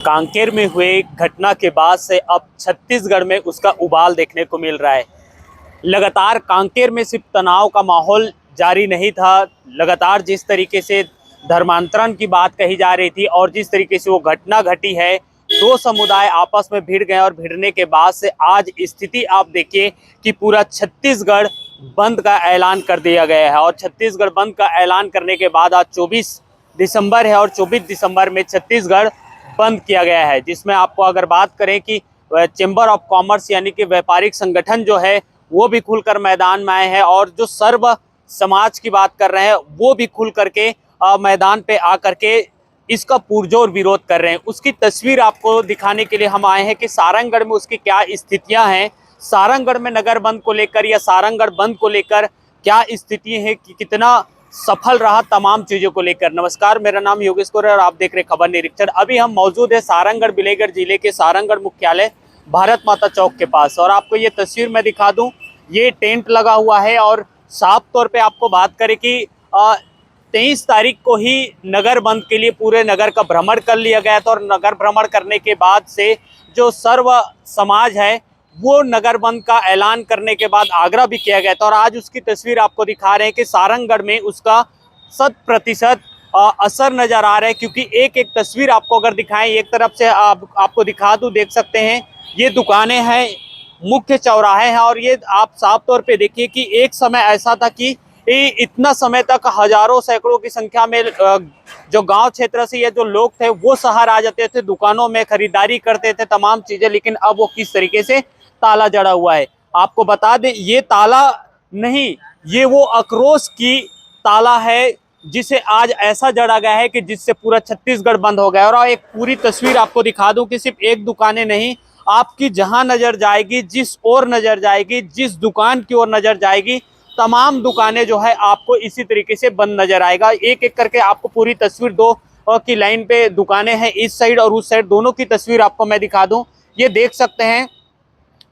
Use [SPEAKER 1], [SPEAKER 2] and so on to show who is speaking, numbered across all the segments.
[SPEAKER 1] कांकेर में हुए घटना के बाद से अब छत्तीसगढ़ में उसका उबाल देखने को मिल रहा है। लगातार कांकेर में सिर्फ तनाव का माहौल जारी नहीं था। लगातार जिस तरीके से धर्मांतरण की बात कही जा रही थी और जिस तरीके से वो घटना घटी है, दो समुदाय आपस में भिड़ गए और भिड़ने के बाद से आज स्थिति आप देखिए कि पूरा छत्तीसगढ़ बंद का ऐलान कर दिया गया है। और छत्तीसगढ़ बंद का ऐलान करने के बाद आज 24 दिसंबर है और 24 दिसंबर में छत्तीसगढ़ बंद किया गया है, जिसमें आपको अगर बात करें कि चेंबर ऑफ कॉमर्स यानी कि व्यापारिक संगठन जो है वो भी खुलकर मैदान में आए हैं और जो सर्व समाज की बात कर रहे हैं वो भी खुल करके मैदान पे आकर के इसका पुरजोर विरोध कर रहे हैं। उसकी तस्वीर आपको दिखाने के लिए हम आए हैं कि सारंगगढ़ में उसकी क्या स्थितियां हैं, सारंगगढ़ में नगर बंद को लेकर या सारंगगढ़ बंद को लेकर क्या स्थिति है, कि कितना सफल रहा तमाम चीजों को लेकर। नमस्कार, मेरा नाम योगेश कोरे और आप देख रहे खबर निरीक्षण। अभी हम मौजूद है सारंगगढ़ बिलेगढ़ जिले के सारंगगढ़ मुख्यालय भारत माता चौक के पास और आपको ये तस्वीर मैं दिखा दूं, ये टेंट लगा हुआ है और साफ तौर पे आपको बात करें कि 23 तारीख को ही नगर बंद के लिए पूरे नगर का भ्रमण कर लिया गया था और नगर भ्रमण करने के बाद से जो सर्व समाज है वो नगर बंद का ऐलान करने के बाद आग्रह भी किया गया था और आज उसकी तस्वीर आपको दिखा रहे हैं कि सारंगगढ़ में उसका 100% असर नजर आ रहा है। क्योंकि एक एक तस्वीर आपको अगर दिखाएं, एक तरफ से आपको दिखा दूं, देख सकते हैं ये दुकानें हैं, मुख्य चौराहे हैं और ये आप साफ तौर पे देखिए कि एक समय ऐसा था कि इतना समय तक हजारों सैकड़ों की संख्या में जो गांव क्षेत्र से ये जो लोग थे वो शहर आ जाते थे, दुकानों में खरीदारी करते थे तमाम चीजें। लेकिन अब वो किस तरीके से ताला जड़ा हुआ है, आपको बता दें ये ताला नहीं, ये वो आक्रोश की ताला है जिसे आज ऐसा जड़ा गया है कि जिससे पूरा छत्तीसगढ़ बंद हो गया। और एक पूरी तस्वीर आपको दिखा दूं कि सिर्फ एक दुकानें नहीं, आपकी जहां नजर जाएगी, जिस ओर नजर जाएगी, जिस दुकान की ओर नजर जाएगी, तमाम दुकानें जो है आपको इसी तरीके से बंद नजर आएगा। एक एक करके आपको पूरी तस्वीर दो की लाइन पे दुकानें हैं, इस साइड और उस साइड दोनों की तस्वीर आपको मैं दिखा दूं। ये देख सकते हैं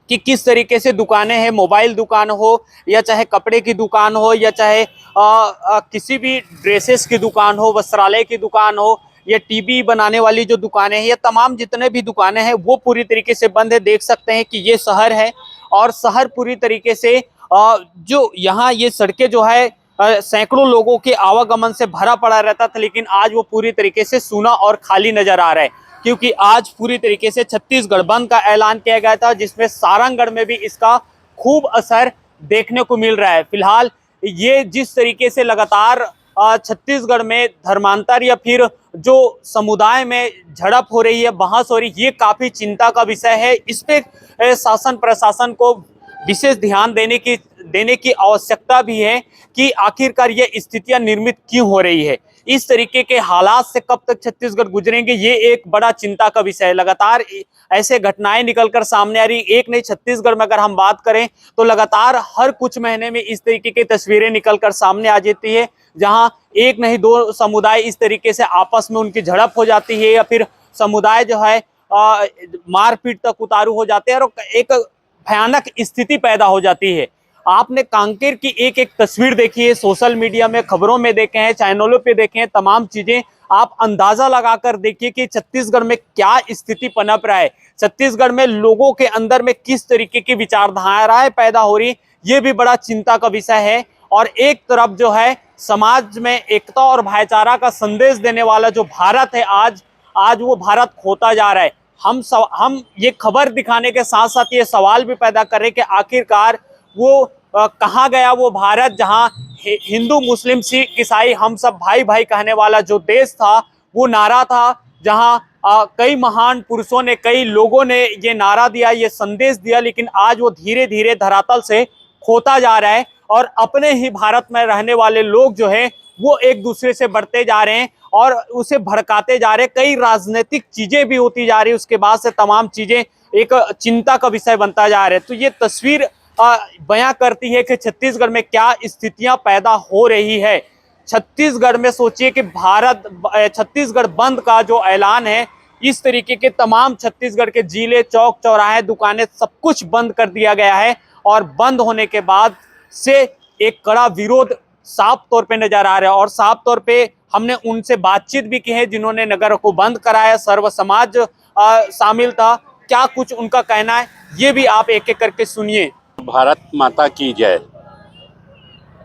[SPEAKER 1] कि किस तरीके से दुकानें हैं, मोबाइल दुकान हो या चाहे कपड़े की दुकान हो या चाहे किसी भी ड्रेसेस की दुकान हो, वस्त्रालय की दुकान हो या टीवी बनाने वाली जो दुकानें हैं, ये तमाम जितने भी दुकानें हैं वो पूरी तरीके से बंद है। देख सकते हैं कि ये शहर है और शहर पूरी तरीके से जो यहाँ ये सड़कें जो है सैकड़ों लोगों के आवागमन से भरा पड़ा रहता था, लेकिन आज वो पूरी तरीके से सूना और खाली नजर आ रहा है। क्योंकि आज पूरी तरीके से छत्तीसगढ़ बंद का ऐलान किया गया था, जिसमें सारंगगढ़ में भी इसका खूब असर देखने को मिल रहा है। फिलहाल ये जिस तरीके से लगातार छत्तीसगढ़ में धर्मांतर या फिर जो समुदाय में झड़प हो रही है, बहस हो रही है, ये काफी चिंता का विषय है। इस पे शासन प्रशासन को विशेष ध्यान देने की आवश्यकता भी है कि आखिरकार ये स्थितियां निर्मित क्यों हो रही है। इस तरीके के हालात से कब तक छत्तीसगढ़ गुजरेंगे, ये एक बड़ा चिंता का विषय है। लगातार ऐसे घटनाएं निकलकर सामने आ रही, एक नहीं छत्तीसगढ़ में अगर हम बात करें तो लगातार हर कुछ महीने में इस तरीके की तस्वीरें निकलकर सामने आ जाती है, जहां एक नहीं दो समुदाय इस तरीके से आपस में उनकी झड़प हो जाती है या फिर समुदाय जो है मारपीट तक उतारू हो जाते हैं और एक भयानक स्थिति पैदा हो जाती है। आपने कांकेर की एक एक तस्वीर देखी है, सोशल मीडिया में, खबरों में देखे हैं, चैनलों पे देखे हैं, तमाम चीजें आप अंदाजा लगाकर देखिए कि छत्तीसगढ़ में क्या स्थिति पनप रहा है, छत्तीसगढ़ में लोगों के अंदर में किस तरीके की विचारधाराएं पैदा हो रही, ये भी बड़ा चिंता का विषय है। और एक तरफ जो है समाज में एकता और भाईचारा का संदेश देने वाला जो भारत है, आज वो भारत खोता जा रहा है। हम ये खबर दिखाने के साथ साथ ये सवाल भी पैदा कर रहे कि आखिरकार वो कहाँ गया वो भारत जहां हिंदू मुस्लिम सिख ईसाई हम सब भाई भाई कहने वाला जो देश था, वो नारा था, जहां कई महान पुरुषों ने, कई लोगों ने ये नारा दिया, ये संदेश दिया, लेकिन आज वो धीरे धीरे धरातल से खोता जा रहा है और अपने ही भारत में रहने वाले लोग जो है वो एक दूसरे से बढ़ते जा रहे हैं और उसे भड़काते जा रहे हैं। कई राजनीतिक चीजें भी होती जा रही है, उसके बाद से तमाम चीजें एक चिंता का विषय बनता जा रहा है। तो ये तस्वीर बयां करती है कि छत्तीसगढ़ में क्या स्थितियां पैदा हो रही है। छत्तीसगढ़ में सोचिए कि छत्तीसगढ़ बंद का जो ऐलान है, इस तरीके के तमाम छत्तीसगढ़ के जिले, चौक चौराहे, दुकानें सब कुछ बंद कर दिया गया है और बंद होने के बाद से एक कड़ा विरोध साफ तौर पे नजर आ रहा है। और साफ तौर पे हमने उनसे बातचीत भी की है जिन्होंने नगर को बंद कराया, सर्व समाज शामिल था। क्या कुछ उनका कहना है ये भी आप एक एक करके सुनिए।
[SPEAKER 2] भारत माता की जय।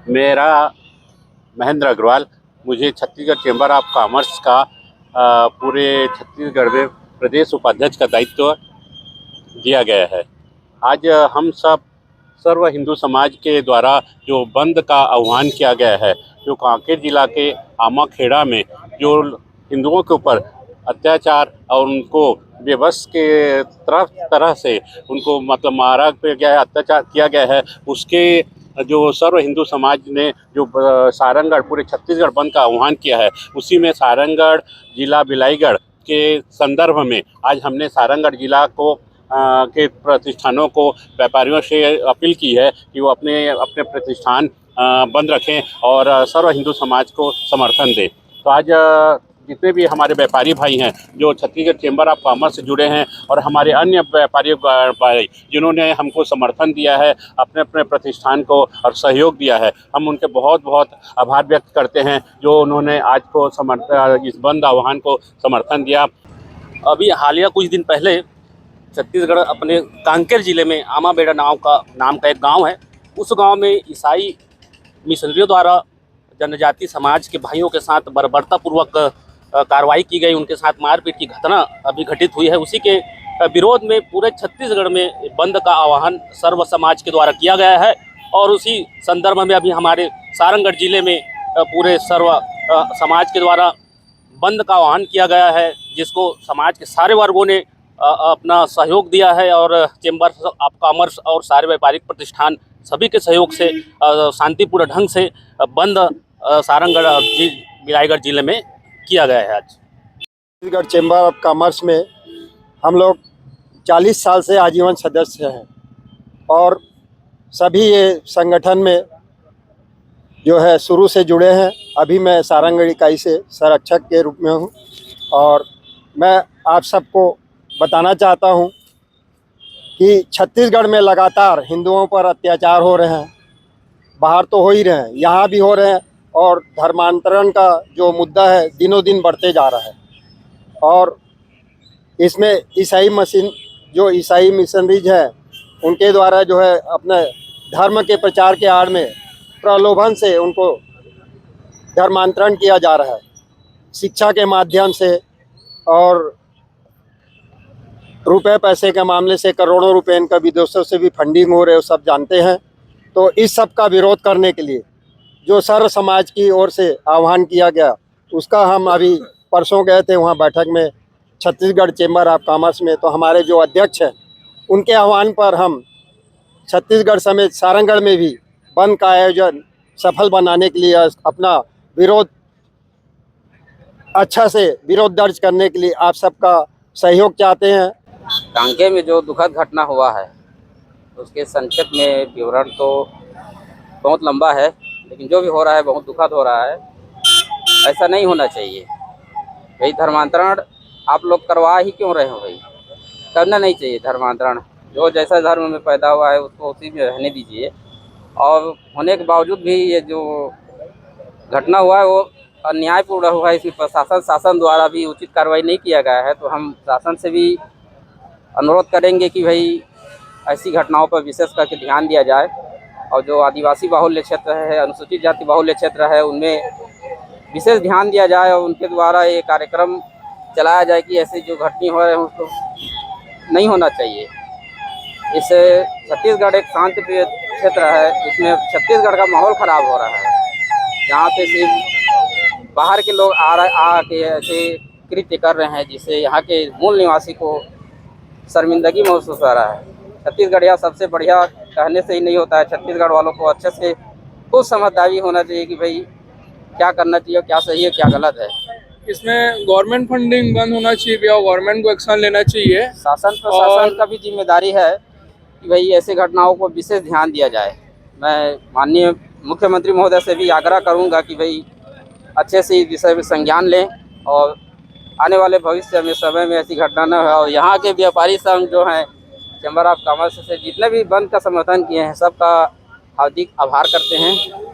[SPEAKER 2] मेरा महेंद्र अग्रवाल, मुझे छत्तीसगढ़ चैम्बर ऑफ कॉमर्स का पूरे छत्तीसगढ़ में प्रदेश उपाध्यक्ष का दायित्व दिया गया है। आज हम सब सर्व हिंदू समाज के द्वारा जो बंद का आह्वान किया गया है, जो कांकेर जिला के आमाखेड़ा में जो हिंदुओं के ऊपर अत्याचार और उनको बेबस के तरह से उनको मतलब मारा गया है, अत्याचार किया गया है, उसके जो सर्व हिंदू समाज ने जो सारंगढ़ पूरे छत्तीसगढ़ बंद का आह्वान किया है, उसी में सारंगढ़ जिला बिलाईगढ़ के संदर्भ में आज हमने सारंगढ़ जिला को के प्रतिष्ठानों को, व्यापारियों से अपील की है कि वो अपने अपने प्रतिष्ठान बंद रखें और सर्व हिंदू समाज को समर्थन दें। तो आज जितने भी हमारे व्यापारी भाई हैं जो छत्तीसगढ़ चैम्बर ऑफ कॉमर्स से जुड़े हैं और हमारे अन्य व्यापारी भाई जिन्होंने हमको समर्थन दिया है, अपने अपने प्रतिष्ठान को और सहयोग दिया है, हम उनके बहुत बहुत आभार व्यक्त करते हैं जो उन्होंने आज को इस बंद आह्वान को समर्थन दिया।
[SPEAKER 3] अभी हालिया कुछ दिन पहले छत्तीसगढ़ अपने कांकेर जिले में आमाबेड़ा नाम का एक गांव है। उस गांव में ईसाई मिशनरियों द्वारा जनजाति समाज के भाइयों के साथ बर्बरतापूर्वक कार्रवाई की गई, उनके साथ मारपीट की घटना अभी घटित हुई है। उसी के विरोध में पूरे छत्तीसगढ़ में बंद का आह्वान सर्व समाज के द्वारा किया गया है और उसी संदर्भ में अभी हमारे सारंगढ़ जिले में पूरे सर्व समाज के द्वारा बंद का आह्वान किया गया है, जिसको समाज के सारे वर्गों ने अपना सहयोग दिया है और चैम्बर ऑफ कॉमर्स और सारे व्यापारिक प्रतिष्ठान सभी के सहयोग से शांतिपूर्ण ढंग से बंद सारंगढ़ बिलाईगढ़ जिले में किया गया है। आज
[SPEAKER 4] छत्तीसगढ़ चैम्बर ऑफ कॉमर्स में हम लोग 40 साल से आजीवन सदस्य हैं और सभी ये संगठन में जो है शुरू से जुड़े हैं। अभी मैं सारंगढ़ इकाई से संरक्षक के रूप में हूँ और मैं आप सबको बताना चाहता हूँ कि छत्तीसगढ़ में लगातार हिंदुओं पर अत्याचार हो रहे हैं। बाहर तो हो ही रहे हैं, यहाँ भी हो रहे हैं और धर्मांतरण का जो मुद्दा है दिनों दिन बढ़ते जा रहा है और इसमें ईसाई मिशनरीज है उनके द्वारा जो है अपने धर्म के प्रचार के आड़ में प्रलोभन से उनको धर्मांतरण किया जा रहा है, शिक्षा के माध्यम से और रुपए पैसे के मामले से करोड़ों रुपए इनका विदेशों से भी फंडिंग हो रहे हो, सब जानते हैं। तो इस सब का विरोध करने के लिए जो सर्व समाज की ओर से आह्वान किया गया, उसका हम अभी परसों गए थे वहाँ बैठक में छत्तीसगढ़ चैम्बर ऑफ कॉमर्स में। तो हमारे जो अध्यक्ष हैं उनके आह्वान पर हम छत्तीसगढ़ समेत सारंगढ़ में भी बंद का आयोजन सफल बनाने के लिए अपना विरोध अच्छा से विरोध दर्ज करने के लिए आप सबका सहयोग चाहते हैं।
[SPEAKER 5] कांकेर में जो दुखद घटना हुआ है उसके संक्षिप्त में विवरण तो बहुत लंबा है, लेकिन जो भी हो रहा है बहुत दुखद हो रहा है। ऐसा नहीं होना चाहिए भाई। धर्मांतरण आप लोग करवा ही क्यों रहे हो भाई? करना नहीं चाहिए धर्मांतरण। जो जैसा धर्म में पैदा हुआ है उसको उसी में रहने दीजिए। और होने के बावजूद भी ये जो घटना हुआ है वो अन्यायपूर्ण हुआ है। इसमें प्रशासन शासन द्वारा भी उचित कार्रवाई नहीं किया गया है। तो हम शासन से भी अनुरोध करेंगे कि भाई ऐसी घटनाओं पर विशेष करके ध्यान दिया जाए और जो आदिवासी बाहुल्य क्षेत्र है, अनुसूचित जाति बाहुल्य क्षेत्र है, उनमें विशेष ध्यान दिया जाए और उनके द्वारा ये कार्यक्रम चलाया जाए कि ऐसे जो घटना हो रहे हैं उसको नहीं होना चाहिए। इससे छत्तीसगढ़ एक शांतिप्रिय क्षेत्र है, इसमें छत्तीसगढ़ का माहौल ख़राब हो रहा है, जहाँ पे सिर्फ बाहर के लोग आके ऐसे कृत्य कर रहे हैं जिससे यहाँ के मूल निवासी को शर्मिंदगी महसूस हो रहा है। छत्तीसगढ़ यह सबसे बढ़िया कहने से ही नहीं होता है। छत्तीसगढ़ वालों को अच्छे से खुद समझदारी होना चाहिए कि भाई क्या करना चाहिए, क्या सही है, क्या गलत है।
[SPEAKER 6] इसमें गवर्नमेंट फंडिंग बंद होना चाहिए या गवर्नमेंट को एक्शन लेना चाहिए।
[SPEAKER 5] शासन प्रशासन का भी जिम्मेदारी है कि भाई ऐसे घटनाओं को विशेष ध्यान दिया जाए। मैं माननीय मुख्यमंत्री महोदय से भी आग्रह करूंगा कि भाई अच्छे से इस विषय में संज्ञान लें और आने वाले भविष्य में समय में ऐसी घटना न हो। और यहाँ के व्यापारी संघ जो हैं चैम्बर ऑफ कॉमर्स से जितने भी बंद का समर्थन किए हैं सबका हार्दिक आभार करते हैं।